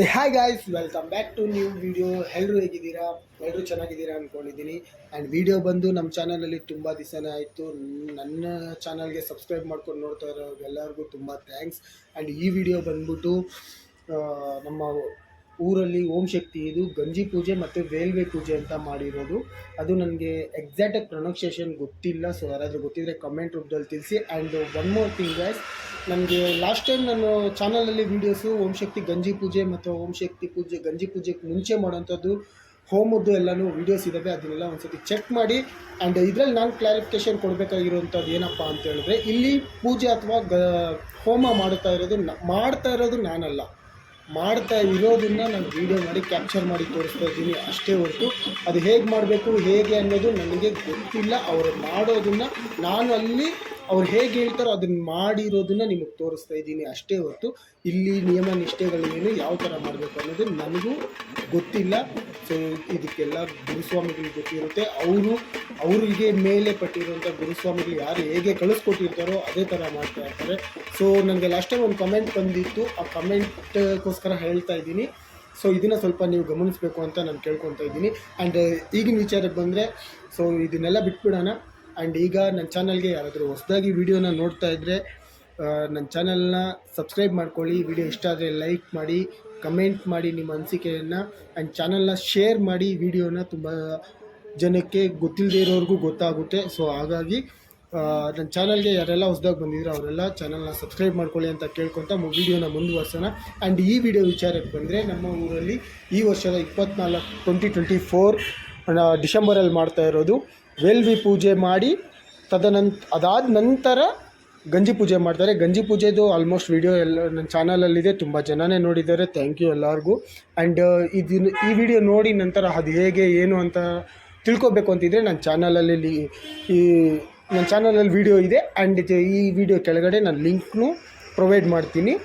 Hi guys, welcome back to new video. ಎಲ್ಲರೂ ಹೇಗಿದ್ದೀರಾ? ಎಲ್ಲರೂ ಚೆನ್ನಾಗಿದ್ದೀರಾ ಅಂದ್ಕೊಂಡಿದ್ದೀನಿ. ಆ್ಯಂಡ್ ವಿಡಿಯೋ ಬಂದು ನಮ್ಮ ಚಾನಲಲ್ಲಿ ತುಂಬ ದಿವಸನೇ ಆಯಿತು. ನನ್ನ ಚಾನಲ್ಗೆ ಸಬ್ಸ್ಕ್ರೈಬ್ ಮಾಡ್ಕೊಂಡು ನೋಡ್ತಾ ಇರೋ ಎಲ್ಲರಿಗೂ ತುಂಬ ಥ್ಯಾಂಕ್ಸ್. ಆ್ಯಂಡ್ ಈ ವಿಡಿಯೋ ಬಂದ್ಬಿಟ್ಟು ನಮ್ಮ ಊರಲ್ಲಿ ಓಂ ಶಕ್ತಿ ಇದು ಗಂಜಿ ಪೂಜೆ ಮತ್ತು ವೇಲ್ವೆ ಪೂಜೆ ಅಂತ ಮಾಡಿರೋದು. ಅದು ನನಗೆ ಎಕ್ಸಾಕ್ಟಾಗಿ ಪ್ರೊನೌನ್ಸಿಯೇಷನ್ ಗೊತ್ತಿಲ್ಲ. ಸೊ ಯಾರಾದರೂ ಗೊತ್ತಿದ್ದರೆ ಕಮೆಂಟ್ ರೂಪದಲ್ಲಿ ತಿಳಿಸಿ. And one more thing guys, ನನಗೆ ಲಾಸ್ಟ್ ಟೈಮ್ ನಾನು ಚಾನಲಲ್ಲಿ ವೀಡಿಯೋಸು ಓಂ ಶಕ್ತಿ ಗಂಜಿ ಪೂಜೆ ಮತ್ತು ಓಂ ಶಕ್ತಿ ಪೂಜೆ ಗಂಜಿ ಪೂಜೆಗೆ ಮುಂಚೆ ಮಾಡೋಂಥದ್ದು ಹೋಮದ್ದು ಎಲ್ಲನೂ ವೀಡಿಯೋಸ್ ಇದ್ದಾವೆ. ಅದನ್ನೆಲ್ಲ ಒಂದ್ಸತಿ ಚೆಕ್ ಮಾಡಿ. ಆ್ಯಂಡ್ ಇದರಲ್ಲಿ ನಾನು ಕ್ಲಾರಿಫಿಕೇಷನ್ ಕೊಡಬೇಕಾಗಿರೋಂಥದ್ದು ಏನಪ್ಪ ಅಂತ ಹೇಳಿದ್ರೆ, ಇಲ್ಲಿ ಪೂಜೆ ಅಥವಾ ಹೋಮ ಮಾಡ್ತಾ ಇರೋದು ನಾನಲ್ಲ, ಮಾಡ್ತಾ ಇರೋದನ್ನ ನಾನು ವೀಡಿಯೋ ಮಾಡಿ ಕ್ಯಾಪ್ಚರ್ ಮಾಡಿ ತೋರಿಸ್ತಾ ಇದ್ದೀನಿ ಅಷ್ಟೇ ಹೊರತು ಅದು ಹೇಗೆ ಮಾಡಬೇಕು ಹೇಗೆ ಅನ್ನೋದು ನನಗೆ ಗೊತ್ತಿಲ್ಲ. ಅವರು ಮಾಡೋದನ್ನು ನಾನು ಅಲ್ಲಿ ಅವ್ರು ಹೇಗೆ ಹೇಳ್ತಾರೋ ಅದನ್ನು ಮಾಡಿರೋದನ್ನು ನಿಮಗೆ ತೋರಿಸ್ತಾ ಇದ್ದೀನಿ ಅಷ್ಟೇ ಹೊರತು ಇಲ್ಲಿ ನಿಯಮ ನಿಷ್ಠೆಗಳೇನು ಯಾವ ಥರ ಮಾಡಬೇಕು ಅನ್ನೋದು ನನಗೂ ಗೊತ್ತಿಲ್ಲ. ಸೊ ಇದಕ್ಕೆಲ್ಲ ಗುರುಸ್ವಾಮಿಗಳಿಗೆ ಗೊತ್ತಿರುತ್ತೆ. ಅವರಿಗೆ ಮೇಲೆ ಪಟ್ಟಿರುವಂಥ ಗುರುಸ್ವಾಮಿಗಳು ಯಾರು ಹೇಗೆ ಕಳಿಸ್ಕೊಟ್ಟಿರ್ತಾರೋ ಅದೇ ಥರ ಮಾಡ್ತಾ ಇರ್ತಾರೆ. ಸೊ ನನಗೆ ಲಾಸ್ಟ್ ಟೈಮ್ ಒಂದು ಕಮೆಂಟ್ ಬಂದಿತ್ತು, ಆ ಕಮೆಂಟ್ಗೋಸ್ಕರ ಹೇಳ್ತಾ ಇದ್ದೀನಿ. ಸೊ ಇದನ್ನು ಸ್ವಲ್ಪ ನೀವು ಗಮನಿಸಬೇಕು ಅಂತ ನಾನು ಕೇಳ್ಕೊತಾ ಇದ್ದೀನಿ. ಆ್ಯಂಡ್ ಈಗಿನ ವಿಚಾರಕ್ಕೆ ಬಂದರೆ, ಸೊ ಇದನ್ನೆಲ್ಲ ಬಿಟ್ಬಿಡೋಣ. ಆ್ಯಂಡ್ ಈಗ ನನ್ನ ಚಾನಲ್ಗೆ ಯಾರಾದರೂ ಹೊಸದಾಗಿ ವೀಡಿಯೋನ ನೋಡ್ತಾ ಇದ್ದರೆ ನನ್ನ ಚಾನಲ್ನ ಸಬ್ಸ್ಕ್ರೈಬ್ ಮಾಡ್ಕೊಳ್ಳಿ. ವಿಡಿಯೋ ಇಷ್ಟ ಆದರೆ ಲೈಕ್ ಮಾಡಿ, ಕಮೆಂಟ್ ಮಾಡಿ ನಿಮ್ಮ ಅನಿಸಿಕೆಯನ್ನು. ಆ್ಯಂಡ್ ಚಾನಲ್ನ ಶೇರ್ ಮಾಡಿ. ವಿಡಿಯೋನ ತುಂಬ ಜನಕ್ಕೆ ಗೊತ್ತಿಲ್ಲದೆ ಇರೋರಿಗೂ ಗೊತ್ತಾಗುತ್ತೆ. ಸೊ ಹಾಗಾಗಿ ನನ್ನ ಚಾನಲ್ಗೆ ಯಾರೆಲ್ಲ ಹೊಸದಾಗಿ ಬಂದಿದ್ರು ಅವರೆಲ್ಲ ಚಾನಲ್ನ ಸಬ್ಸ್ಕ್ರೈಬ್ ಮಾಡ್ಕೊಳ್ಳಿ ಅಂತ ಕೇಳ್ಕೊತ ವೀಡಿಯೋನ ಮುಂದುವರ್ಸೋಣ. ಆ್ಯಂಡ್ ಈ ವಿಡಿಯೋ ವಿಚಾರಕ್ಕೆ ಬಂದರೆ, ನಮ್ಮ ಊರಲ್ಲಿ ಈ ವರ್ಷದ 2024 ಡಿಸೆಂಬರಲ್ಲಿ ಮಾಡ್ತಾ ಇರೋದು ವೇಲ್ವಿ ಪೂಜೆ ಮಾಡಿ ಅದಾದ ನಂತರ ಗಂಜಿ ಪೂಜೆ ಮಾಡ್ತಾರೆ. ಗಂಜಿ ಪೂಜೆದು ಆಲ್ಮೋಸ್ಟ್ ವಿಡಿಯೋ ಎಲ್ಲ ನನ್ನ ಚಾನಲಲ್ಲಿದೆ, ತುಂಬ ಜನನೇ ನೋಡಿದ್ದಾರೆ. ಥ್ಯಾಂಕ್ ಯು ಎಲ್ಲರಿಗೂ. ಆ್ಯಂಡ್ ಈ ವಿಡಿಯೋ ನೋಡಿ ನಂತರ ಅದು ಹೇಗೆ ಏನು ಅಂತ ತಿಳ್ಕೊಬೇಕು ಅಂತಿದ್ರೆ ನನ್ನ ಚಾನಲಲ್ಲಿ ವಿಡಿಯೋ ಇದೆ. ಆ್ಯಂಡ್ ಈ ವಿಡಿಯೋ ಕೆಳಗಡೆ ನಾನು ಲಿಂಕ್ನು ಪ್ರೊವೈಡ್ ಮಾಡ್ತೀನಿ.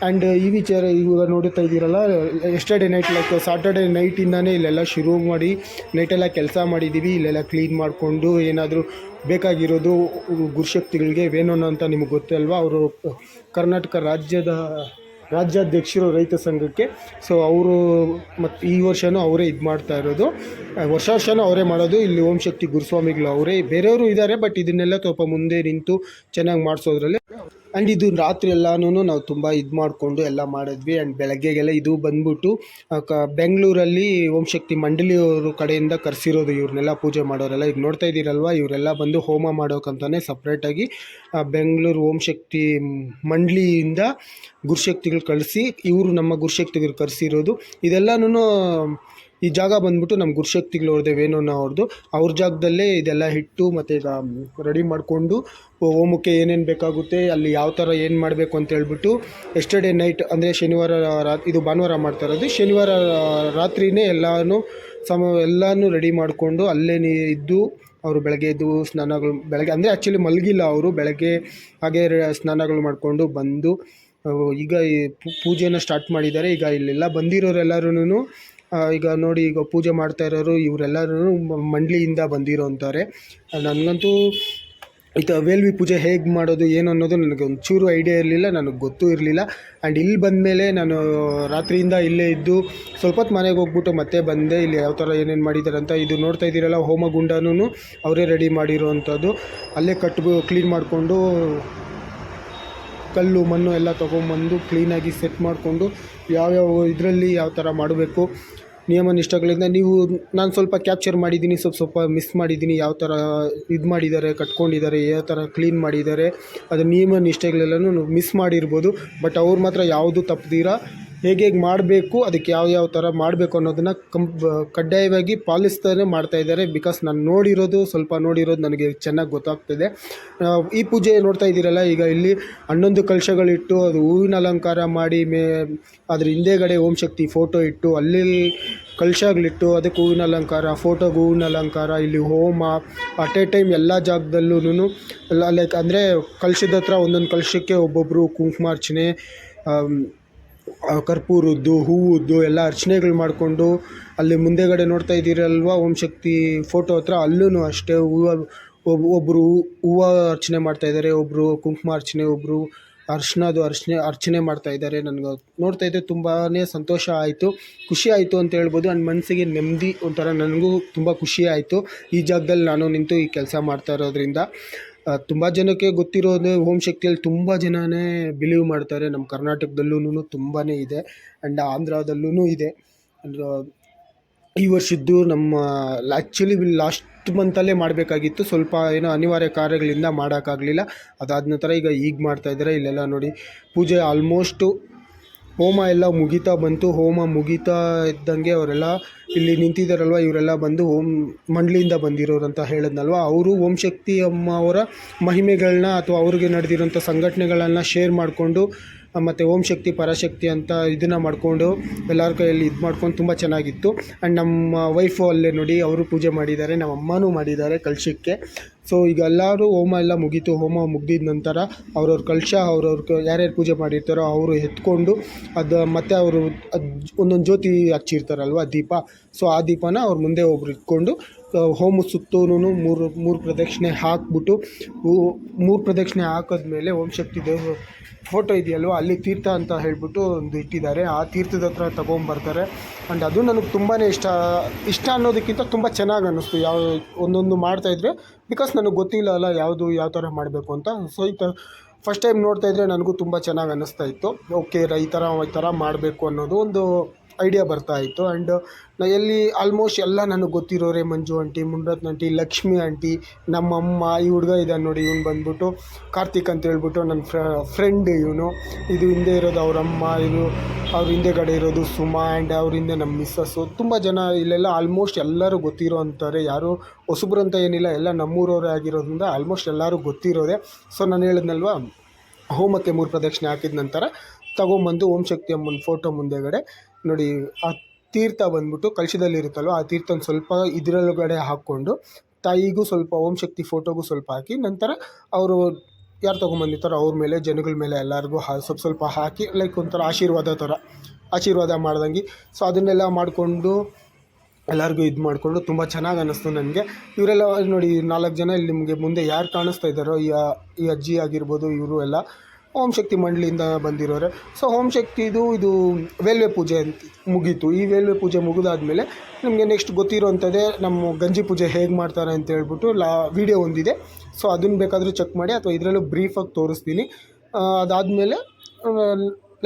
ಆ್ಯಂಡ್ ಈ ವಿಚಾರ ಇವಾಗ ನೋಡುತ್ತಾ ಇದ್ದೀರಲ್ಲ, ಎಸ್ಟರ್ಡೇ ನೈಟ್ ಲೈಕ್ ಸಾಟರ್ಡೇ ನೈಟಿಂದನೇ ಇಲ್ಲೆಲ್ಲ ಶುರು ಮಾಡಿ ನೈಟೆಲ್ಲ ಕೆಲಸ ಮಾಡಿದ್ದೀವಿ. ಇಲ್ಲೆಲ್ಲ ಕ್ಲೀನ್ ಮಾಡಿಕೊಂಡು ಏನಾದರೂ ಬೇಕಾಗಿರೋದು ಗುರುಶಕ್ತಿಗಳಿಗೆ ವೇಣೋನ ಅಂತ ನಿಮಗೆ ಗೊತ್ತಲ್ವ, ಅವರು ಕರ್ನಾಟಕ ರಾಜ್ಯಾಧ್ಯಕ್ಷರು ರೈತ ಸಂಘಕ್ಕೆ. ಸೊ ಅವರು ಮತ್ತು ಈ ವರ್ಷವೂ ಅವರೇ ಇದು ಮಾಡ್ತಾ ಇರೋದು. ವರ್ಷನೂ ಅವರೇ ಮಾಡೋದು. ಇಲ್ಲಿ ಓಂ ಶಕ್ತಿ ಗುರುಸ್ವಾಮಿಗಳು ಅವರೇ, ಬೇರೆಯವರು ಇದ್ದಾರೆ, ಬಟ್ ಇದನ್ನೆಲ್ಲ ಸ್ವಲ್ಪ ಮುಂದೆ ನಿಂತು ಚೆನ್ನಾಗಿ ಮಾಡಿಸೋದ್ರಲ್ಲಿ. ಆ್ಯಂಡ್ ಇದು ರಾತ್ರಿ ಎಲ್ಲನೂ ನಾವು ತುಂಬ ಇದು ಮಾಡಿಕೊಂಡು ಎಲ್ಲ ಮಾಡಿದ್ವಿ. ಆ್ಯಂಡ್ ಬೆಳಗ್ಗೆಗೆಲ್ಲ ಇದು ಬಂದ್ಬಿಟ್ಟು ಬೆಂಗಳೂರಲ್ಲಿ ಓಂ ಶಕ್ತಿ ಮಂಡಳಿಯವರು ಕಡೆಯಿಂದ ಕರೆಸಿರೋದು ಇವ್ರನ್ನೆಲ್ಲ ಪೂಜೆ ಮಾಡೋರೆಲ್ಲ. ಈಗ ನೋಡ್ತಾ ಇದ್ದೀರಲ್ವ, ಇವರೆಲ್ಲ ಬಂದು ಹೋಮ ಮಾಡೋಕ್ಕಂತಾನೆ ಸಪ್ರೇಟಾಗಿ ಬೆಂಗಳೂರು ಓಂ ಶಕ್ತಿ ಮಂಡಳಿಯಿಂದ ಗುರುಶಕ್ತಿಗಳು ಕಳಿಸಿ ಇವರು ನಮ್ಮ ಗುರುಶಕ್ತಿಗಳು ಕರೆಸಿರೋದು. ಇದೆಲ್ಲನೂ ಈ ಜಾಗ ಬಂದ್ಬಿಟ್ಟು ನಮ್ಮ ಗುರುಶಕ್ತಿಗಳು ಅವ್ರದ್ದೇ, ವೇಣುನ ಅವ್ರ ಜಾಗದಲ್ಲೇ ಇದೆಲ್ಲ ಇಟ್ಟು ಮತ್ತು ಈಗ ರೆಡಿ ಮಾಡಿಕೊಂಡು ಹೋಮಕ್ಕೆ ಏನೇನು ಬೇಕಾಗುತ್ತೆ, ಅಲ್ಲಿ ಯಾವ ಥರ ಏನು ಮಾಡಬೇಕು ಅಂತ ಹೇಳ್ಬಿಟ್ಟು ಎಸ್ಟರ್ಡೇ ನೈಟ್ ಅಂದರೆ ಶನಿವಾರ ಇದು ಭಾನುವಾರ ಮಾಡ್ತಾ ಇರೋದು, ಶನಿವಾರ ರಾತ್ರಿಯೇ ಎಲ್ಲನೂ ರೆಡಿ ಮಾಡಿಕೊಂಡು ಅಲ್ಲೇ ಇದ್ದು ಅವರು ಬೆಳಗ್ಗೆ ಎದ್ದು ಸ್ನಾನಗಳು, ಬೆಳಗ್ಗೆ ಅಂದರೆ ಆ್ಯಕ್ಚುಲಿ ಮಲಗಿಲ್ಲ ಅವರು, ಬೆಳಗ್ಗೆ ಹಾಗೆ ಸ್ನಾನಗಳು ಮಾಡಿಕೊಂಡು ಬಂದು ಈಗ ಈ ಪೂಜೆನ ಸ್ಟಾರ್ಟ್ ಮಾಡಿದ್ದಾರೆ. ಈಗ ಇಲ್ಲೆಲ್ಲ ಬಂದಿರೋರೆಲ್ಲರೂ ಈಗ ನೋಡಿ, ಈಗ ಪೂಜೆ ಮಾಡ್ತಾ ಇರೋರು ಇವರೆಲ್ಲರೂ ಮಂಡಳಿಯಿಂದ ಬಂದಿರೋ ಅಂತಾರೆ. ನನಗಂತೂ ಇದು ವೇಲ್ವಿ ಪೂಜೆ ಹೇಗೆ ಮಾಡೋದು ಏನು ಅನ್ನೋದು ನನಗೆ ಒಂಚೂರು ಐಡಿಯಾ ಇರಲಿಲ್ಲ, ನನಗೆ ಗೊತ್ತೂ ಇರಲಿಲ್ಲ. ಆ್ಯಂಡ್ ಇಲ್ಲಿ ಬಂದಮೇಲೆ ನಾನು ರಾತ್ರಿಯಿಂದ ಇಲ್ಲೇ ಇದ್ದು ಸ್ವಲ್ಪ ಹೊತ್ತು ಮನೆಗೆ ಹೋಗ್ಬಿಟ್ಟು ಮತ್ತೆ ಬಂದೆ. ಇಲ್ಲಿ ಯಾವ ಥರ ಏನೇನು ಮಾಡಿದ್ದಾರೆ ಅಂತ ಇದು ನೋಡ್ತಾ ಇದ್ದೀರಲ್ಲ, ಹೋಮಗುಂಡನೂ ಅವರೇ ರೆಡಿ ಮಾಡಿರೋ ಅಂಥದ್ದು. ಅಲ್ಲೇ ಕ್ಲೀನ್ ಮಾಡಿಕೊಂಡು ಕಲ್ಲು ಮಣ್ಣು ಎಲ್ಲ ತೊಗೊಂಬಂದು ಕ್ಲೀನಾಗಿ ಸೆಟ್ ಮಾಡಿಕೊಂಡು ಯಾವ್ಯಾವ ಇದರಲ್ಲಿ ಯಾವ ಥರ ಮಾಡಬೇಕು ನಿಯಮ ನಿಷ್ಠೆಗಳಿಂದ ನಾನು ಸ್ವಲ್ಪ ಕ್ಯಾಪ್ಚರ್ ಮಾಡಿದ್ದೀನಿ, ಸ್ವಲ್ಪ ಮಿಸ್ ಮಾಡಿದ್ದೀನಿ. ಯಾವ ಥರ ಇದು ಮಾಡಿದ್ದಾರೆ, ಕಟ್ಕೊಂಡಿದ್ದಾರೆ, ಯಾವ ಥರ ಕ್ಲೀನ್ ಮಾಡಿದ್ದಾರೆ, ಅದು ನಿಯಮ ನಿಷ್ಠೆಗಳೆಲ್ಲನೂ ಮಿಸ್ ಮಾಡಿರ್ಬೋದು. ಬಟ್ ಅವ್ರು ಮಾತ್ರ ಯಾವುದು ತಪ್ಪದಿರ ಹೇಗೆ ಮಾಡಬೇಕು, ಅದಕ್ಕೆ ಯಾವ ಥರ ಮಾಡಬೇಕು ಅನ್ನೋದನ್ನು ಕಡ್ಡಾಯವಾಗಿ ಪಾಲಿಸ್ತಾನೆ ಮಾಡ್ತಾಯಿದ್ದಾರೆ. ಬಿಕಾಸ್ ನಾನು ಸ್ವಲ್ಪ ನೋಡಿರೋದು ನನಗೆ ಚೆನ್ನಾಗಿ ಗೊತ್ತಾಗ್ತಿದೆ. ಈ ಪೂಜೆ ನೋಡ್ತಾ ಇದ್ದೀರಲ್ಲ, ಈಗ ಇಲ್ಲಿ 11 ಕಲಶಗಳಿಟ್ಟು ಅದು ಹೂವಿನ ಅಲಂಕಾರ ಮಾಡಿ ಅದ್ರ ಹಿಂದೆಗಡೆ ಓಂ ಶಕ್ತಿ ಫೋಟೋ ಇಟ್ಟು ಅಲ್ಲಿ ಕಲಶಗಳಿಟ್ಟು ಅದಕ್ಕೆ ಹೂವಿನ ಅಲಂಕಾರ, ಫೋಟೋಗೆ ಹೂವಿನ ಅಲಂಕಾರ, ಇಲ್ಲಿ ಹೋಮ ಅಟ್ ಎ ಟೈಮ್ ಎಲ್ಲ ಜಾಗದಲ್ಲೂ ಎಲ್ಲ ಲೈಕ್ ಅಂದರೆ ಕಲಶದ ಹತ್ರ ಒಂದೊಂದು ಕಲಶಕ್ಕೆ ಒಬ್ಬೊಬ್ಬರು ಕುಂಕುಮಾರ್ಚನೆ, ಕರ್ಪೂರದ್ದು, ಹೂವದ್ದು ಎಲ್ಲ ಅರ್ಚನೆಗಳು ಮಾಡಿಕೊಂಡು ಅಲ್ಲಿ ಮುಂದೆಗಡೆ ನೋಡ್ತಾ ಇದ್ದೀರಲ್ವ ಓಂ ಶಕ್ತಿ ಫೋಟೋ ಹತ್ರ, ಅಲ್ಲೂ ಅಷ್ಟೇ ಒಬ್ಬರು ಹೂವು ಅರ್ಚನೆ ಮಾಡ್ತಾಯಿದ್ದಾರೆ, ಒಬ್ಬರು ಕುಂಕುಮಾರ್ಚನೆ, ಒಬ್ಬರು ಅರ್ಚನೆ ಮಾಡ್ತಾ ಇದ್ದಾರೆ. ನನಗೆ ನೋಡ್ತಾ ಇದ್ದೆ ತುಂಬಾ ಸಂತೋಷ ಆಯಿತು, ಖುಷಿ ಆಯಿತು ಅಂತ ಹೇಳ್ಬೋದು. ನನ್ನ ಮನಸ್ಸಿಗೆ ನೆಮ್ಮದಿ ಒಂಥರ, ನನಗೂ ತುಂಬ ಖುಷಿ ಆಯಿತು ಈ ಜಾಗದಲ್ಲಿ ನಾನು ನಿಂತು ಈ ಕೆಲಸ ಮಾಡ್ತಾ ಇರೋದ್ರಿಂದ. ತುಂಬ ಜನಕ್ಕೆ ಗೊತ್ತಿರೋದು ಓಂ ಶಕ್ತಿಯಲ್ಲಿ ತುಂಬ ಜನನೇ ಬಿಲೀವ್ ಮಾಡ್ತಾರೆ. ನಮ್ಮ ಕರ್ನಾಟಕದಲ್ಲೂ ತುಂಬಾ ಇದೆ ಆ್ಯಂಡ್ ಆಂಧ್ರದಲ್ಲೂ ಇದೆ. ಈ ವರ್ಷದ್ದು ನಮ್ಮ ಆ್ಯಕ್ಚುಲಿ ಲಾಸ್ಟ್ ಮಂತಲ್ಲೇ ಮಾಡಬೇಕಾಗಿತ್ತು, ಸ್ವಲ್ಪ ಏನೋ ಅನಿವಾರ್ಯ ಕಾರ್ಯಗಳಿಂದ ಮಾಡೋಕ್ಕಾಗಲಿಲ್ಲ. ಅದಾದ ನಂತರ ಈಗ ಮಾಡ್ತಾಯಿದ್ದಾರೆ. ಇಲ್ಲೆಲ್ಲ ನೋಡಿ ಪೂಜೆ ಆಲ್ಮೋಸ್ಟು ಹೋಮ ಎಲ್ಲ ಮುಗಿತಾ ಬಂತು. ಹೋಮ ಮುಗಿತಾ ಇದ್ದಂಗೆ ಅವರೆಲ್ಲ ಇಲ್ಲಿ ನಿಂತಿದ್ದಾರಲ್ವ, ಇವರೆಲ್ಲ ಬಂದು ಮಂಡ್ಲಿಯಿಂದ ಬಂದಿರೋರು ಅಂತ ಹೇಳಿದ್ನಲ್ವ, ಅವರು ಓಂ ಶಕ್ತಿ ಅಮ್ಮ ಅವರ ಮಹಿಮೆಗಳನ್ನ ಅಥವಾ ಅವ್ರಿಗೆ ನಡೆದಿರೋಂಥ ಸಂಘಟನೆಗಳನ್ನು ಶೇರ್ ಮಾಡಿಕೊಂಡು ಮತ್ತು ಓಂ ಶಕ್ತಿ ಪರಾಶಕ್ತಿ ಅಂತ ಇದನ್ನು ಮಾಡಿಕೊಂಡು ಎಲ್ಲರ ಕೈಯಲ್ಲಿ ಇದು ಮಾಡ್ಕೊಂಡು ತುಂಬ ಚೆನ್ನಾಗಿತ್ತು. ಆ್ಯಂಡ್ ನಮ್ಮ ವೈಫು ಅಲ್ಲೇ ನೋಡಿ ಅವರು ಪೂಜೆ ಮಾಡಿದ್ದಾರೆ, ನಮ್ಮ ಅಮ್ಮನೂ ಮಾಡಿದ್ದಾರೆ ಕಲಶಕ್ಕೆ. ಸೊ ಈಗ ಎಲ್ಲರೂ ಹೋಮ ಎಲ್ಲ ಮುಗೀತು. ಹೋಮ ಮುಗಿದ ನಂತರ ಅವ್ರವ್ರ ಕಲಶ ಯಾರ್ಯಾರು ಪೂಜೆ ಮಾಡಿರ್ತಾರೋ ಅವರು ಎತ್ಕೊಂಡು ಅದು ಮತ್ತು ಅವರು ಒಂದೊಂದು ಜ್ಯೋತಿ ಹಚ್ಚಿರ್ತಾರಲ್ವ ದೀಪ, ಸೊ ಆ ದೀಪನ ಅವ್ರ ಮುಂದೆ ಒಬ್ರು ಇಟ್ಕೊಂಡು ಹೋಮ ಸುತ್ತೂನು ಮೂರು ಪ್ರದಕ್ಷಿಣೆ ಹಾಕ್ಬಿಟ್ಟು, 3 ಪ್ರದಕ್ಷಿಣೆ ಹಾಕಿದ್ಮೇಲೆ ಓಂ ಶಕ್ತಿ ದೇವ ಫೋಟೋ ಇದೆಯಲ್ವ ಅಲ್ಲಿ ತೀರ್ಥ ಅಂತ ಹೇಳ್ಬಿಟ್ಟು ಒಂದು ಇಟ್ಟಿದ್ದಾರೆ, ಆ ತೀರ್ಥದ ಹತ್ರ ತೊಗೊಂಬರ್ತಾರೆ. ಆ್ಯಂಡ್ ಅದು ನನಗೆ ತುಂಬಾ ಇಷ್ಟ ಅನ್ನೋದಕ್ಕಿಂತ ತುಂಬ ಚೆನ್ನಾಗಿ ಅನ್ನಿಸ್ತು ಒಂದೊಂದು ಮಾಡ್ತಾಯಿದ್ರೆ. ಬಿಕಾಸ್ ನನಗೆ ಗೊತ್ತಿಲ್ಲ ಅಲ್ಲ ಯಾವ ಥರ ಮಾಡಬೇಕು ಅಂತ. ಸೊ ಫಸ್ಟ್ ಟೈಮ್ ನೋಡ್ತಾಯಿದ್ರೆ ನನಗೂ ತುಂಬ ಚೆನ್ನಾಗಿ ಅನ್ನಿಸ್ತಾ ಇತ್ತು. ಓಕೆ, ಈ ಥರ ಮಾಡಬೇಕು ಅನ್ನೋದು ಒಂದು ಐಡಿಯಾ ಬರ್ತಾ ಇತ್ತು. ಆ್ಯಂಡ್ ಎಲ್ಲಿ ಆಲ್ಮೋಸ್ಟ್ ಎಲ್ಲ ನನಗೆ ಗೊತ್ತಿರೋರೆ, ಮಂಜು ಆಂಟಿ, ಮುಂಡರತ್ನ ಆಂಟಿ, ಲಕ್ಷ್ಮಿ ಆಂಟಿ, ನಮ್ಮಮ್ಮ, ಈ ಹುಡುಗ ಇದ್ದಾನೆ ನೋಡಿ, ಇವನು ಬಂದ್ಬಿಟ್ಟು ಕಾರ್ತಿಕ್ ಅಂತ ಹೇಳ್ಬಿಟ್ಟು ನನ್ನ ಫ್ರೆಂಡ್ ಇವನು. ಇದು ಹಿಂದೆ ಇರೋದು ಅವರಮ್ಮ, ಇದು ಅವ್ರ ಹಿಂದೆಗಡೆ ಇರೋದು ಸುಮಾ, ಆ್ಯಂಡ್ ಅವ್ರ ಹಿಂದೆ ನಮ್ಮ ಮಿಸ್ಸಸ್ಸು. ತುಂಬ ಜನ ಇಲ್ಲೆಲ್ಲ ಆಲ್ಮೋಸ್ಟ್ ಎಲ್ಲರೂ ಗೊತ್ತಿರೋ ಅಂತಾರೆ, ಯಾರು ಹೊಸಬ್ರು ಅಂತ ಏನಿಲ್ಲ, ಎಲ್ಲ ನಮ್ಮೂರವರೇ ಆಗಿರೋದ್ರಿಂದ ಆಲ್ಮೋಸ್ಟ್ ಎಲ್ಲರೂ ಗೊತ್ತಿರೋದೆ. ಸೊ ನಾನು ಹೇಳಿದ್ನಲ್ವ, ಹೋಮಕ್ಕೆ 3 ಪ್ರದಕ್ಷಿಣೆ ಹಾಕಿದ ನಂತರ ತಗೊಂಬಂದು ಓಂ ಶಕ್ತಿ ಅಮ್ಮನ ಫೋಟೋ ಮುಂದೆಗಡೆ ನೋಡಿ ಆ ತೀರ್ಥ ಬಂದ್ಬಿಟ್ಟು ಕಲಶದಲ್ಲಿ ಇರುತ್ತಲ್ವ, ಆ ತೀರ್ಥನ ಸ್ವಲ್ಪ ಇದರೊಳಗಡೆ ಹಾಕ್ಕೊಂಡು ತಾಯಿಗೂ ಸ್ವಲ್ಪ ಓಂ ಶಕ್ತಿ ಫೋಟೋಗೂ ಸ್ವಲ್ಪ ಹಾಕಿ, ನಂತರ ಅವರು ಯಾರು ತೊಗೊಂಬಂದಿರ್ತಾರೋ ಅವ್ರ ಮೇಲೆ, ಜನಗಳ ಮೇಲೆ ಎಲ್ಲರಿಗೂ ಸ್ವಲ್ಪ ಹಾಕಿ ಲೈಕ್ ಒಂಥರ ಆಶೀರ್ವಾದ ಮಾಡ್ದಂಗೆ. ಸೊ ಅದನ್ನೆಲ್ಲ ಮಾಡಿಕೊಂಡು ಎಲ್ಲರಿಗೂ ಇದು ಮಾಡಿಕೊಂಡು ತುಂಬ ಚೆನ್ನಾಗಿ ಅನ್ನಿಸ್ತು ನನಗೆ. ಇವರೆಲ್ಲ ನೋಡಿ 4 ಜನ ಇಲ್ಲಿ ನಿಮಗೆ ಮುಂದೆ ಯಾರು ಕಾಣಿಸ್ತಾ ಇದ್ದಾರೋ, ಈ ಅಜ್ಜಿ ಆಗಿರ್ಬೋದು, ಇವರು ಎಲ್ಲ ಓಂ ಶಕ್ತಿ ಮಂಡಳಿಯಿಂದ ಬಂದಿರೋರೆ. ಸೊ ಓಂ ಶಕ್ತಿದು ಇದು ವೇಲ್ವೆ ಪೂಜೆ ಅಂತ ಮುಗೀತು. ಈ ವೇಲ್ವೆ ಪೂಜೆ ಮುಗಿದಾದ್ಮೇಲೆ ನಿಮಗೆ ನೆಕ್ಸ್ಟ್ ಗೊತ್ತಿರೋಂಥದ್ದೇ ನಮ್ಮ ಗಂಜಿ ಪೂಜೆ ಹೇಗೆ ಮಾಡ್ತಾರೆ ಅಂತ ಹೇಳ್ಬಿಟ್ಟು ವೀಡಿಯೋ ಒಂದಿದೆ. ಸೊ ಅದನ್ನು ಬೇಕಾದರೂ ಚೆಕ್ ಮಾಡಿ, ಅಥವಾ ಇದರಲ್ಲೂ ಬ್ರೀಫಾಗಿ ತೋರಿಸ್ತೀನಿ. ಅದಾದಮೇಲೆ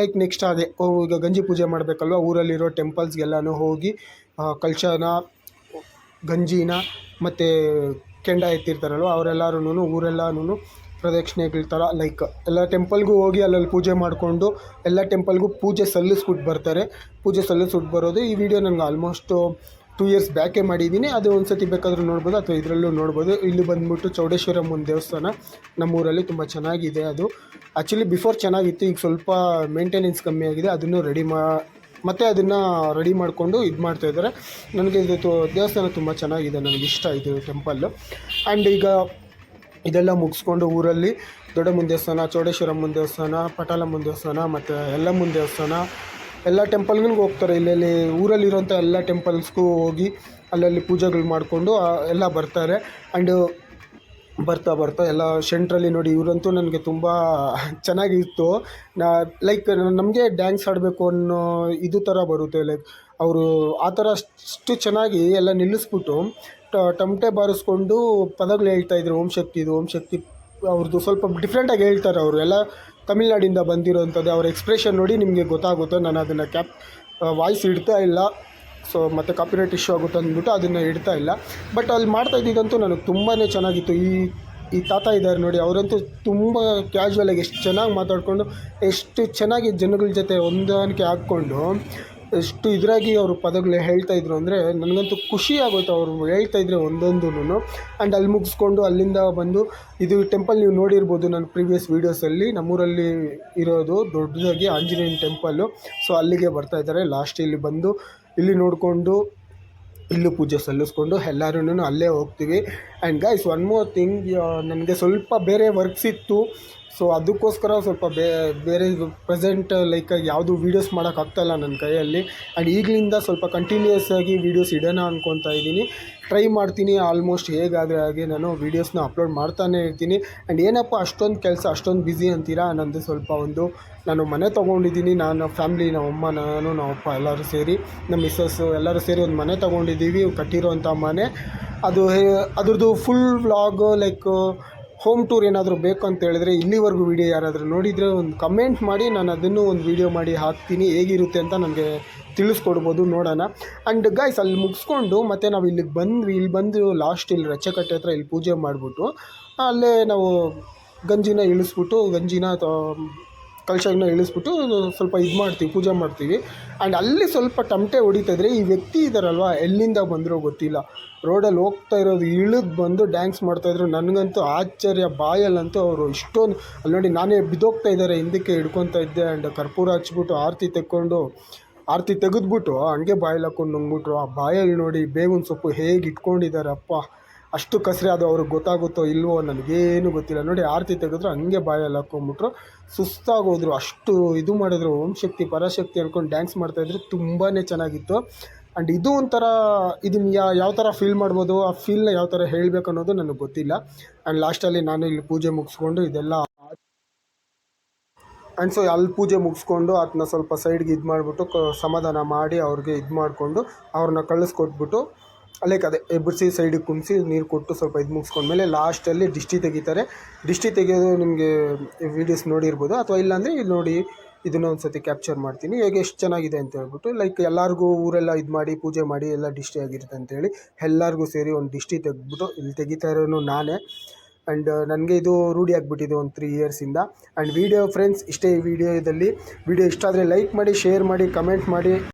ಲೈಕ್ ನೆಕ್ಸ್ಟ್ ಅದೇ ಈಗ ಗಂಜಿ ಪೂಜೆ ಮಾಡಬೇಕಲ್ವ, ಊರಲ್ಲಿರೋ ಟೆಂಪಲ್ಸ್ಗೆಲ್ಲನೂ ಹೋಗಿ ಕಲಶನ, ಗಂಜಿನ ಮತ್ತು ಕೆಂಡ ಎತ್ತಿರ್ತಾರಲ್ವ ಅವರೆಲ್ಲರೂ ಊರೆಲ್ಲನೂ ಪ್ರದಕ್ಷಿಣೆಗಳ ಥರ ಲೈಕ್ ಎಲ್ಲ ಟೆಂಪಲ್ಗೂ ಹೋಗಿ ಅಲ್ಲಲ್ಲಿ ಪೂಜೆ ಮಾಡಿಕೊಂಡು ಎಲ್ಲ ಟೆಂಪಲ್ಗೂ ಪೂಜೆ ಸಲ್ಲಿಸ್ಬಿಟ್ಟು ಬರ್ತಾರೆ. ಪೂಜೆ ಸಲ್ಲಿಸ್ಬಿಟ್ಟು ಬರೋದು ಈ ವಿಡಿಯೋ ನನಗೆ ಆಲ್ಮೋಸ್ಟು 2 ಇಯರ್ಸ್ ಬ್ಯಾಕೇ ಮಾಡಿದ್ದೀನಿ. ಅದು ಒಂದು ಸತಿ ಬೇಕಾದರೂ ನೋಡ್ಬೋದು, ಅಥವಾ ಇದರಲ್ಲೂ ನೋಡ್ಬೋದು. ಇಲ್ಲಿ ಬಂದುಬಿಟ್ಟು ಚೌಡೇಶ್ವರಮ್ಮನ ದೇವಸ್ಥಾನ ನಮ್ಮೂರಲ್ಲಿ ತುಂಬ ಚೆನ್ನಾಗಿದೆ. ಅದು ಆ್ಯಕ್ಚುಲಿ ಬಿಫೋರ್ ಚೆನ್ನಾಗಿತ್ತು, ಈಗ ಸ್ವಲ್ಪ ಮೇಂಟೆನೆನ್ಸ್ ಕಮ್ಮಿ ಆಗಿದೆ. ಅದನ್ನು ಮತ್ತೆ ಅದನ್ನು ರೆಡಿ ಮಾಡಿಕೊಂಡು ಇದು ಮಾಡ್ತಾಯಿದ್ದಾರೆ. ನನಗೆ ಇದು ದೇವಸ್ಥಾನ ತುಂಬ ಚೆನ್ನಾಗಿದೆ, ನನಗೆ ಇಷ್ಟ ಇದು ಟೆಂಪಲ್ಲು. ಆ್ಯಂಡ್ ಈಗ ಇದೆಲ್ಲ ಮುಗಿಸ್ಕೊಂಡು ಊರಲ್ಲಿ ದೊಡ್ಡಮ್ಮನ ದೇವಸ್ಥಾನ, ಚೌಡೇಶ್ವರಮ್ಮನ ದೇವಸ್ಥಾನ, ಪಟಾಲಮ್ಮನ ದೇವಸ್ಥಾನ ಮತ್ತು ಯಲ್ಲಮ್ಮನ ದೇವಸ್ಥಾನ ಎಲ್ಲ ಟೆಂಪಲ್ಗೂ ಹೋಗ್ತಾರೆ. ಇಲ್ಲೆಲ್ಲಿ ಊರಲ್ಲಿರೋಂಥ ಎಲ್ಲ ಟೆಂಪಲ್ಸ್ಗೂ ಹೋಗಿ ಅಲ್ಲಲ್ಲಿ ಪೂಜೆಗಳು ಮಾಡಿಕೊಂಡು ಎಲ್ಲ ಬರ್ತಾರೆ. ಆ್ಯಂಡ್ ಬರ್ತಾ ಎಲ್ಲ ಸೆಂಟ್ರಲ್ಲಿ ನೋಡಿ, ಇವರಂತೂ ನನಗೆ ತುಂಬ ಚೆನ್ನಾಗಿತ್ತು. ಲೈಕ್ ನಮಗೆ ಡ್ಯಾನ್ಸ್ ಆಡಬೇಕು ಅನ್ನೋ ಇದು ಥರ ಬರುತ್ತೆ. ಲೈಕ್ ಅವರು ಆ ಥರ ಅಷ್ಟು ಚೆನ್ನಾಗಿ ಎಲ್ಲ ನಿಲ್ಲಿಸ್ಬಿಟ್ಟು ಟಮಟೆ ಬಾರಿಸ್ಕೊಂಡು ಪದಗಳು ಹೇಳ್ತಾಯಿದ್ರು. ಓಂ ಶಕ್ತಿ ಅವ್ರದ್ದು ಸ್ವಲ್ಪ ಡಿಫ್ರೆಂಟಾಗಿ ಹೇಳ್ತಾರೆ. ಅವರು ಎಲ್ಲ ತಮಿಳ್ನಾಡಿಂದ ಬಂದಿರೋಂಥದ್ದು. ಅವ್ರ ಎಕ್ಸ್ಪ್ರೆಷನ್ ನೋಡಿ ನಿಮಗೆ ಗೊತ್ತಾಗುತ್ತೆ. ನಾನು ಅದನ್ನು ವಾಯ್ಸ್ ಇಡ್ತಾ ಇಲ್ಲ, ಸೊ ಮತ್ತು ಕಾಪಿರೈಟ್ ಇಶ್ಯೂ ಆಗುತ್ತೆ ಅಂದ್ಬಿಟ್ಟು ಅದನ್ನು ಇಡ್ತಾ ಇಲ್ಲ. ಬಟ್ ಅಲ್ಲಿ ಮಾಡ್ತಾ ಇದ್ದಿದ್ದಂತೂ ನನಗೆ ತುಂಬಾ ಚೆನ್ನಾಗಿತ್ತು. ಈ ತಾತ ಇದ್ದಾರೆ ನೋಡಿ, ಅವರಂತೂ ತುಂಬ ಕ್ಯಾಶುವಲಾಗಿ ಎಷ್ಟು ಚೆನ್ನಾಗಿ ಮಾತಾಡಿಕೊಂಡು, ಎಷ್ಟು ಚೆನ್ನಾಗಿ ಜನಗಳ ಜೊತೆ ಹೊಂದಾಣಿಕೆ ಹಾಕ್ಕೊಂಡು, ಎಷ್ಟು ಇದರಾಗಿ ಅವರು ಪದಗಳು ಹೇಳ್ತಾಯಿದ್ರು ಅಂದರೆ ನನಗಂತೂ ಖುಷಿ ಆಗುತ್ತೆ ಅವರು ಹೇಳ್ತಾಯಿದ್ರೆ ಒಂದೊಂದೂ. ಆ್ಯಂಡ್ ಅಲ್ಲಿ ಮುಗಿಸ್ಕೊಂಡು ಅಲ್ಲಿಂದ ಬಂದು ಇದು ಟೆಂಪಲ್ ನೀವು ನೋಡಿರ್ಬೋದು ನನ್ನ ಪ್ರೀವಿಯಸ್ ವೀಡಿಯೋಸಲ್ಲಿ, ನಮ್ಮೂರಲ್ಲಿ ಇರೋದು ದೊಡ್ಡದಾಗಿ ಆಂಜನೇಯನ ಟೆಂಪಲ್ಲು. ಸೊ ಅಲ್ಲಿಗೆ ಬರ್ತಾಯಿದ್ದಾರೆ. ಲಾಸ್ಟ್ ಇಲ್ಲಿ ಬಂದು ಇಲ್ಲಿ ನೋಡಿಕೊಂಡು ಇಲ್ಲೂ ಪೂಜೆ ಸಲ್ಲಿಸ್ಕೊಂಡು ಎಲ್ಲರೂ ಅಲ್ಲೇ ಹೋಗ್ತೀವಿ. And guys, one more thing, ನನಗೆ ಸ್ವಲ್ಪ ಬೇರೆ ವರ್ಕ್ಸ್ ಇತ್ತು. ಸೊ ಅದಕ್ಕೋಸ್ಕರ ಸ್ವಲ್ಪ ಬೇರೆ ಪ್ರೆಸೆಂಟ್ ಲೈಕ್ ಯಾವುದು ವೀಡಿಯೋಸ್ ಮಾಡೋಕ್ಕಾಗ್ತಾಯಿಲ್ಲ ನನ್ನ ಕೈಯಲ್ಲಿ. ಆ್ಯಂಡ್ ಈಗಲಿಂದ ಸ್ವಲ್ಪ ಕಂಟಿನ್ಯೂಯಸ್ ಆಗಿ ವೀಡಿಯೋಸ್ ಇಡೋಣ ಅಂದ್ಕೊತಾ ಇದ್ದೀನಿ. ಟ್ರೈ ಮಾಡ್ತೀನಿ, ಆಲ್ಮೋಸ್ಟ್ ಹೇಗಾದರೆ ಹಾಗೆ ನಾನು ವೀಡಿಯೋಸ್ನ ಅಪ್ಲೋಡ್ ಮಾಡ್ತಾನೆ ಇರ್ತೀನಿ. ಆ್ಯಂಡ್ ಏನಪ್ಪ ಅಷ್ಟೊಂದು ಕೆಲಸ ಅಷ್ಟೊಂದು ಬ್ಯುಸಿ ಅಂತೀರಾ, ನಂದು ಸ್ವಲ್ಪ ನಾನು ಮನೆ ತೊಗೊಂಡಿದ್ದೀನಿ. ನಾನು ಫ್ಯಾಮ್ಲಿ, ನಮ್ಮಮ್ಮ, ನಾನು, ನಮ್ಮಪ್ಪ ಎಲ್ಲರೂ ಸೇರಿ, ನಮ್ಮ ಮಿಸ್ಸಸ್ಸು ಎಲ್ಲರೂ ಸೇರಿ ಒಂದು ಮನೆ ತೊಗೊಂಡಿದ್ದೀವಿ. ಕಟ್ಟಿರೋಂಥ ಮನೆ ಅದ್ರದ್ದು full vlog like home tour ಏನಾದರೂ ಬೇಕು ಅಂತ ಹೇಳಿದ್ರೆ, ಇಲ್ಲಿವರೆಗೂ ವೀಡಿಯೋ ಯಾರಾದರೂ ನೋಡಿದರೆ ಒಂದು ಕಮೆಂಟ್ ಮಾಡಿ, ನಾನು ಅದನ್ನು ಒಂದು ವೀಡಿಯೋ ಮಾಡಿ ಹಾಕ್ತೀನಿ. ಹೇಗಿರುತ್ತೆ ಅಂತ ನನಗೆ ತಿಳಿಸ್ಕೊಡ್ಬೋದು, ನೋಡೋಣ. ಆ್ಯಂಡ್ ಗೈಸ್ ಅಲ್ಲಿ ಮುಗಿಸ್ಕೊಂಡು ಮತ್ತೆ ನಾವು ಇಲ್ಲಿ ಬಂದು ಲಾಸ್ಟ್ ಇಲ್ಲಿ ರಚ್ಚಕಟ್ಟೆ ಹತ್ರ ಇಲ್ಲಿ ಪೂಜೆ ಮಾಡಿಬಿಟ್ಟು ಅಲ್ಲೇ ನಾವು ಗಂಜಿನ ಕಲಶನ ಇಳಿಸ್ಬಿಟ್ಟು ಸ್ವಲ್ಪ ಮಾಡ್ತೀವಿ, ಪೂಜೆ ಮಾಡ್ತೀವಿ. ಆ್ಯಂಡ್ ಅಲ್ಲಿ ಸ್ವಲ್ಪ ಟಮಟೆ ಹೊಡಿತಾಯಿದ್ರೆ ಈ ವ್ಯಕ್ತಿ ಇದ್ದಾರಲ್ವ, ಎಲ್ಲಿಂದ ಬಂದರೂ ಗೊತ್ತಿಲ್ಲ, ರೋಡಲ್ಲಿ ಹೋಗ್ತಾ ಇರೋದು ಇಳಿದು ಬಂದು ಡ್ಯಾನ್ಸ್ ಮಾಡ್ತಾಯಿದ್ರು. ನನಗಂತೂ ಆಶ್ಚರ್ಯ, ಬಾಯಲ್ಲಂತೂ ಅವರು ಇಷ್ಟೊಂದು ಅಲ್ಲಿ ನೋಡಿ, ನಾನೇ ಬಿದ್ದೋಗ್ತಾ ಇದ್ದಾರೆ, ಹಿಂದಕ್ಕೆ ಹಿಡ್ಕೊತಾ ಇದ್ದೆ. ಆ್ಯಂಡ್ ಕರ್ಪೂರ ಹಚ್ಬಿಟ್ಟು ಆರತಿ ತೆಗೆದ್ಬಿಟ್ಟು ಹಂಗೆ ಬಾಯಲ್ಲಿ ಹಾಕ್ಕೊಂಡು ನುಂಗ್ಬಿಟ್ರು. ಆ ಬಾಯಲ್ಲಿ ನೋಡಿ ಬೇವಿನ ಸೊಪ್ಪು ಹೇಗೆ ಇಟ್ಕೊಂಡಿದ್ದಾರೆ, ಅಪ್ಪ ಅಷ್ಟು ಕಸರೆ. ಅದು ಅವ್ರಿಗೆ ಗೊತ್ತಾಗುತ್ತೋ ಇಲ್ವೋ ನನಗೇನು ಗೊತ್ತಿಲ್ಲ. ನೋಡಿ ಆರತಿ ತೆಗೆದ್ರು, ಹಂಗೆ ಬಾಯಲ್ಲಿ ಹಾಕ್ಕೊಂಬಿಟ್ರು, ಸುಸ್ತಾಗೋದ್ರು. ಅಷ್ಟು ಇದು ಮಾಡಿದ್ರು, ಓಂ ಶಕ್ತಿ ಪರಾಶಕ್ತಿ ಅಂದ್ಕೊಂಡು ಡ್ಯಾನ್ಸ್ ಮಾಡ್ತಾಯಿದ್ರು. ತುಂಬಾ ಚೆನ್ನಾಗಿತ್ತು. ಆ್ಯಂಡ್ ಇದು ಒಂಥರ ಇದನ್ನು ಯಾವ ಥರ ಫೀಲ್ ಮಾಡ್ಬೋದು, ಆ ಫೀಲ್ನ ಯಾವ ಥರ ಹೇಳಬೇಕು ಅನ್ನೋದು ನನಗೆ ಗೊತ್ತಿಲ್ಲ. ಆ್ಯಂಡ್ ಲಾಸ್ಟಲ್ಲಿ ನಾನು ಇಲ್ಲಿ ಪೂಜೆ ಮುಗಿಸ್ಕೊಂಡು ಇದೆಲ್ಲ ಆ್ಯಂಡ್ ಸೊ ಅಲ್ಲಿ ಪೂಜೆ ಮುಗಿಸ್ಕೊಂಡು ಅದನ್ನ ಸ್ವಲ್ಪ ಸೈಡ್ಗೆ ಇದು ಮಾಡಿಬಿಟ್ಟು ಸಮಾಧಾನ ಮಾಡಿ ಅವ್ರಿಗೆ ಇದು ಮಾಡಿಕೊಂಡು ಅವ್ರನ್ನ ಕಳಿಸ್ಕೊಟ್ಬಿಟ್ಟು ಲೈಕ್ ಅದೇ ಎಬ್ಬರಿಸಿ ಸೈಡಿಗೆ ಕುಣಿಸಿ ನೀರು ಕೊಟ್ಟು ಸ್ವಲ್ಪ ಇದು ಮುಗಿಸ್ಕೊಂಡ್ಮೇಲೆ ಲಾಸ್ಟಲ್ಲಿ ದಿಷ್ಟಿ ತೆಗಿತಾರೆ. ದಿಷ್ಟಿ ತೆಗೆಯೋದು ನಿಮಗೆ ವೀಡಿಯೋಸ್ ನೋಡಿರ್ಬೋದು, ಅಥವಾ ಇಲ್ಲಾಂದರೆ ಇಲ್ಲಿ ನೋಡಿ ಇದನ್ನು ಒಂದು ಸತಿ ಕ್ಯಾಪ್ಚರ್ ಮಾಡ್ತೀನಿ ಹೇಗೆ ಎಷ್ಟು ಚೆನ್ನಾಗಿದೆ ಅಂತ ಹೇಳ್ಬಿಟ್ಟು. ಲೈಕ್ ಎಲ್ಲರಿಗೂ ಊರೆಲ್ಲ ಇದು ಮಾಡಿ ಪೂಜೆ ಮಾಡಿ ಎಲ್ಲ ದಿಷ್ಟಿ ಆಗಿರುತ್ತೆ ಅಂತೇಳಿ ಎಲ್ಲರಿಗೂ ಸೇರಿ ಒಂದು ದಿಷ್ಟಿ ತೆಗೆದ್ಬಿಟ್ಟು ಇಲ್ಲಿ ತೆಗಿತಾ ಇರೋನು ನಾನೇ. ಆ್ಯಂಡ್ ನನಗೆ ಇದು ರೂಢಿ ಆಗಿಬಿಟ್ಟಿದೆ ಒಂದು 3 ಇಯರ್ಸಿಂದ. ಆ್ಯಂಡ್ ವಿಡಿಯೋ ಫ್ರೆಂಡ್ಸ್ ಇಷ್ಟೇ. ಈ ವಿಡಿಯೋ ಇಷ್ಟ ಆದರೆ ಲೈಕ್ ಮಾಡಿ, ಶೇರ್ ಮಾಡಿ, ಕಮೆಂಟ್ ಮಾಡಿ.